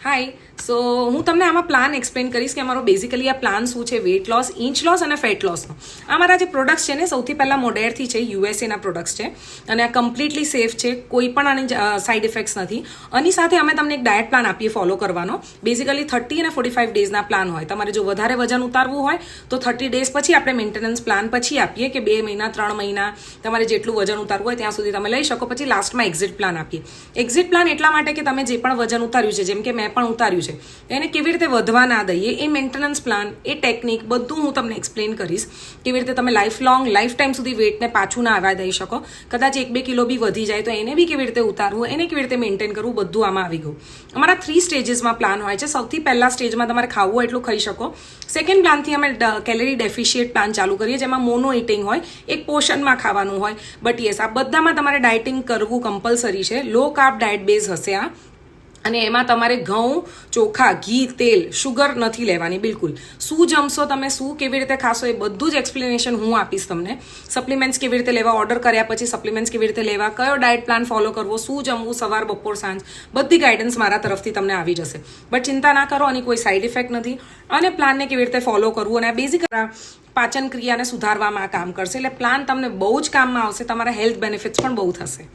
હાય સો હું તમને આમાં પ્લાન એક્સપ્લેન કરીશ કે અમારો બેઝિકલી આ પ્લાન શું છે વેઇટ લોસ ઇંચ લોસ અને ફેટ લોસનો. આ મારા જે પ્રોડક્ટ્સ છે ને સૌથી પહેલાં મોડેરથી છે, યુએસએના પ્રોડક્ટ્સ છે અને આ કમ્પ્લીટલી સેફ છે, કોઈ પણ આની સાઇડ ઇફેક્ટ્સ નથી. આની સાથે અમે તમને એક ડાયટ પ્લાન આપીએ ફોલો કરવાનો. બેઝિકલી 30 અને 45 ડેઝના પ્લાન હોય. તમારે જો વધારે વજન ઉતારવું હોય તો 30 ડેઝ પછી આપણે મેન્ટેનન્સ પ્લાન પછી આપીએ કે 2 મહિના 3 મહિના તમારે જેટલું વજન ઉતારવું હોય ત્યાં સુધી તમે લઈ શકો. પછી લાસ્ટમાં એક્ઝિટ પ્લાન આપીએ. એક્ઝિટ પ્લાન એટલા માટે કે તમે જે પણ વજન ઉતાર્યું છે, જેમ કે મેં પણ ઉતાર્યું છે, એને કેવી રીતે વધવા ના દઈએ, એ મેન્ટેનન્સ પ્લાન, એ ટેકનિક બધું હું તમને એક્સપ્લેન કરીશ. કેવી રીતે તમે લાઈફ ટાઈમ સુધી વેટને પાછું ના આવવા દઈ શકો. કદાચ 1-2 કિલો બી વધી જાય તો એને બી કેવી રીતે ઉતારવું, એને કેવી રીતે મેન્ટેન કરવું, બધું આમાં આવી ગયું. અમારા 3 સ્ટેજીસમાં પ્લાન હોય છે. સૌથી પહેલા સ્ટેજમાં તમારે ખાવું હોય એટલું ખાઈ શકો. સેકન્ડ પ્લાનથી અમે કેલરી ડેફિશિએટ પ્લાન ચાલુ કરીએ, જેમાં મોનો ઇટિંગ હોય, એક પોર્શનમાં ખાવાનું હોય. બટ યસ, આ બધામાં તમારે ડાયટિંગ કરવું કમ્પલસરી છે. લો કાર્બ ડાયટ બેઝ હશે આ, અને એમાં તમારે ઘઉં, ચોખા, ઘી, તેલ, શુગર નથી લેવાની બિલકુલ. શું જમશો તમે, શું કેવી રીતે ખાશો, એ બધું જ એક્સપ્લેનેશન હું આપીશ તમને. સપ્લિમેન્ટ્સ કેવી રીતે લેવા, ઓર્ડર કર્યા પછી સપ્લિમેન્ટ્સ કેવી રીતે લેવા, કયો ડાયટ પ્લાન ફોલો કરવો, શું જમવું સવાર, બપોર, સાંજ, બધી ગાઈડન્સ મારા તરફથી તમને આવી જશે. બટ ચિંતા ના કરો, આની કોઈ સાઇડ ઇફેક્ટ નથી. અને પ્લાનને કેવી રીતે ફોલો કરવું, અને આ બેઝિક પાચન ક્રિયાને સુધારવામાં આ કામ કરશે. એટલે પ્લાન તમને બહુ જ કામમાં આવશે. તમારા હેલ્થ બેનિફિટ્સ પણ બહુ થશે.